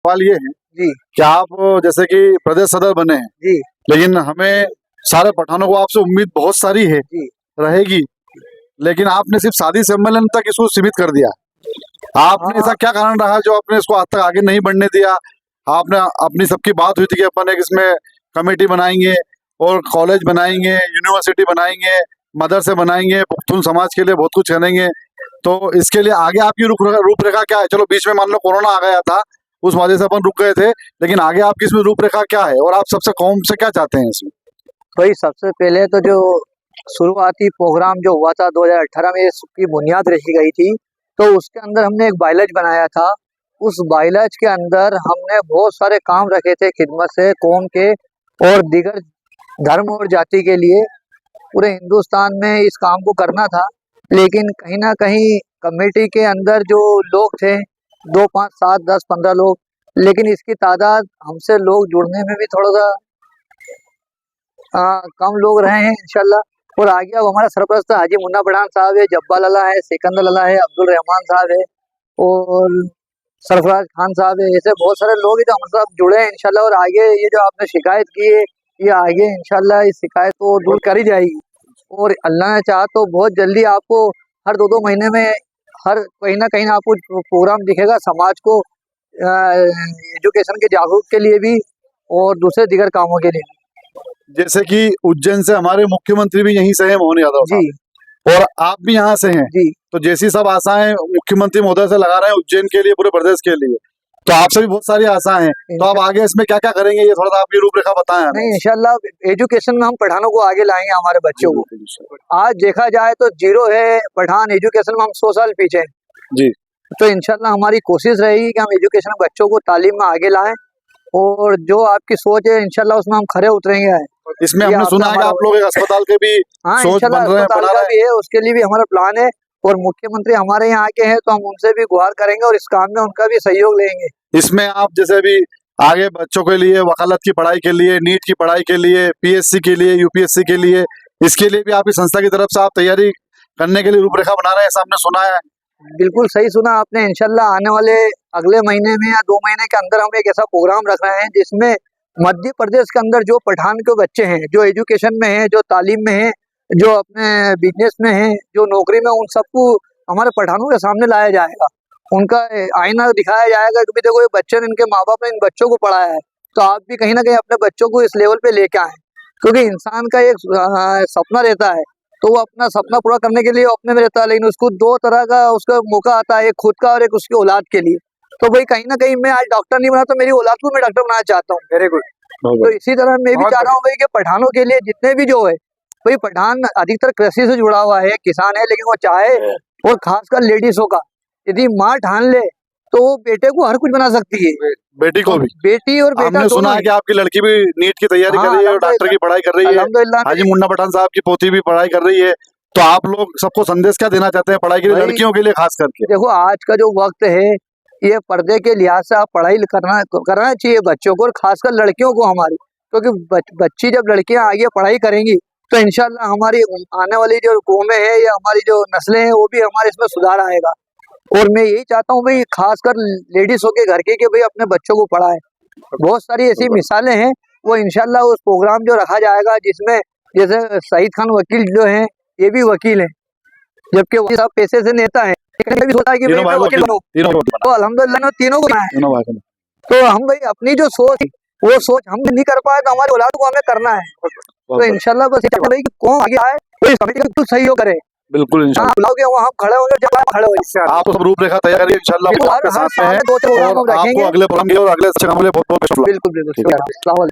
सवाल ये है जी कि आप जैसे कि प्रदेश सदर बने हैं, जी लेकिन हमें सारे पठानों को आपसे उम्मीद बहुत सारी है जी रहेगी, लेकिन आपने सिर्फ शादी सम्मेलन तक इसको सीमित कर दिया। आपने ऐसा हाँ क्या कारण रहा जो आपने इसको आज तक आगे नहीं बढ़ने दिया? आपने अपनी सबकी बात हुई थी कि अपन एक इसमें कमेटी बनाएंगे और कॉलेज बनाएंगे, यूनिवर्सिटी बनाएंगे, मदरसे बनाएंगे, पुख्तून समाज के लिए बहुत कुछ करेंगे। तो इसके लिए आगे आपकी रूपरेखा क्या है? चलो बीच में मान लो कोरोना आ गया था, उस वजह से अपन रुक गए थे, लेकिन आगे आपकी इसमें रूपरेखा क्या है और आप सबसे कौम से क्या चाहते हैं इसमें? भाई सबसे पहले तो जो शुरुआती प्रोग्राम जो हुआ था 2018 में, इसकी बुनियाद रखी गई थी, तो उसके अंदर हमने एक बायलज बनाया था। उस बायलज के अंदर हमने बहुत सारे काम रखे थे खिदमत से कौम के और दीगर धर्म और जाति के लिए पूरे हिंदुस्तान में इस काम को करना था। लेकिन कहीं ना कहीं कमेटी के अंदर जो लोग थे 2, 5, 7, 10, 15 लोग, लेकिन इसकी तादाद हमसे लोग जुड़ने में भी थोड़ा सा कम लोग रहे हैं इंशाल्लाह। और आगे अब हमारा सरपरस्त हाजी मुन्ना पठान साहब है, जब्बा लला है, सिकंदर लला है, अब्दुल रहमान साहब है और सरफराज खान साहब है। ऐसे बहुत सारे लोग हैं जो हम सब जुड़े हैं इंशाल्लाह। और आगे ये जो आपने शिकायत की है, ये आगे इंशाल्लाह इस शिकायत को दूर करी जाएगी और अल्लाह ने चाहा तो बहुत जल्दी आपको हर 2-2 महीने में हर कहीं ना कहीं आपको प्रोग्राम दिखेगा समाज को एजुकेशन के जागरूक के लिए भी और दूसरे दीगर कामों के लिए। जैसे कि उज्जैन से हमारे मुख्यमंत्री भी यहीं से हैं, मोहन यादव जी साहब, और आप भी यहाँ से हैं, जी तो जैसी सब आशाएं मुख्यमंत्री महोदय से लगा रहे हैं उज्जैन के लिए, पूरे प्रदेश के लिए, तो आपसे भी बहुत सारी आशाएं हैं। तो आप आगे इसमें क्या क्या करेंगे, ये थोड़ा सा आपकी रूपरेखा बताएं हमें। नहीं, इंशाल्लाह एजुकेशन में हम पठानों को आगे लाएंगे हमारे बच्चों को। आज देखा जाए तो जीरो है पठान एजुकेशन में, हम 100 साल पीछे हैं जी। तो इंशाल्लाह हमारी कोशिश रहेगी कि हम एजुकेशन बच्चों को तालीम में आगे लाएं और जो आपकी सोच है इंशाल्लाह उसमें हम खरे उतरेंगे। इसमें हमने सुना है कि आप लोग एक अस्पताल के भी हाँ सोच इंशाल्लाह बन रहे हैं, अस्पताल बना का रहे भी है, उसके लिए भी हमारा प्लान है और मुख्यमंत्री हमारे यहाँ आके हैं तो हम उनसे भी गुहार करेंगे और इस काम में उनका भी सहयोग लेंगे। इसमें आप जैसे भी आगे बच्चों के लिए वकालत की पढ़ाई के लिए, नीट की पढ़ाई के लिए, पीएससी के लिए, यूपीएससी के लिए, इसके लिए भी आपकी संस्था की तरफ से आप तैयारी करने के लिए रूपरेखा बना रहे हैं, ऐसा हमने सुना है। बिल्कुल सही सुना आपने। इंशाल्लाह आने वाले अगले महीने में या 2 महीने के अंदर हम एक ऐसा प्रोग्राम रख रहे हैं जिसमें मध्य प्रदेश के अंदर जो पठान के बच्चे हैं, जो एजुकेशन में हैं, जो तालीम में हैं, जो अपने बिजनेस में हैं, जो नौकरी में, उन सबको हमारे पठानों के सामने लाया जाएगा। उनका आईना दिखाया जाएगा कि देखो ये बच्चे ने, इनके माँ बाप ने इन बच्चों को पढ़ाया है, तो आप भी कहीं ना कहीं अपने बच्चों को इस लेवल पे लेके आए। क्योंकि इंसान का एक सपना रहता है, तो वो अपना सपना पूरा करने के लिए अपने में रहता है, लेकिन उसको 2 तरह का उसका मौका आता है, एक खुद का और एक उसकी औलाद के लिए। तो भाई कहीं ना कहीं मैं आज डॉक्टर नहीं बना तो मेरी औलाद को मैं डॉक्टर बनाना चाहता हूँ। Very good. तो इसी तरह मैं भी चाह रहा हूँ भाई कि पठानों के लिए जितने भी जो है, भाई पठान अधिकतर कृषि से जुड़ा हुआ है, किसान है, लेकिन वो चाहे, और खासकर लेडीजों का, यदि माँ ठान ले तो वो बेटे को हर कुछ बना सकती है, बेटी को भी। बेटी और बेटा हमने सुना है कि आपकी लड़की भी नीट की तैयारी कर रही है और डॉक्टर की पढ़ाई कर रही है। अल्हम्दुलिल्लाह। हाजी मुन्ना पठान साहब की पोती भी पढ़ाई कर रही है। तो आप लोग सबको संदेश क्या देना चाहते हैं पढ़ाई के लिए, लड़कियों के लिए खास करके? देखो आज का जो वक्त है, ये पर्दे के लिहाज से आप पढ़ाई करना चाहिए बच्चों को और खासकर लड़कियों को हमारी, क्योंकि बच्ची जब लड़कियां आगे पढ़ाई करेंगी तो इंशाल्लाह हमारी आने वाली जो कौमें हैं या हमारी जो नस्लें हैं वो भी हमारे इसमें सुधार आएगा। और मैं यही चाहता हूँ भाई खासकर लेडीज के घर के कि भाई अपने बच्चों को पढ़ाए। बहुत सारी ऐसी मिसालें हैं, वो इंशाल्लाह उस प्रोग्राम जो रखा जाएगा जिसमें जैसे शहीद खान वकील जो हैं, ये भी वकील हैं, जबकि वो सब पैसे से नेता है, भी सोचा कि भाई मैं वकील बनूं, तो अल्हम्दुलिल्लाह तीनों को बनाया। तो हम भाई अपनी जो सोच, वो सोच हम नहीं कर पाए तो हमारी औलाद को हमें करना है। तो इंशाल्लाह बस भाई कौन आगे आए तो इस कमेटी का कुछ सहयोग करे। बिल्कुल इंशाल्लाह बुलाओगे वहाँ हम खड़े होंगे, जब आप खड़े होंगे आप तो सब रूपरेखा तैयार करिए इंशाल्लाह, आपके साथ में है। दो प्रोग्राम हम आपको रखेंगे। अगले प्रोग्राम और अगले अच्छे काम के लिए बहुत बहुत शुक्रिया। बिल्कुल बिल्कुल।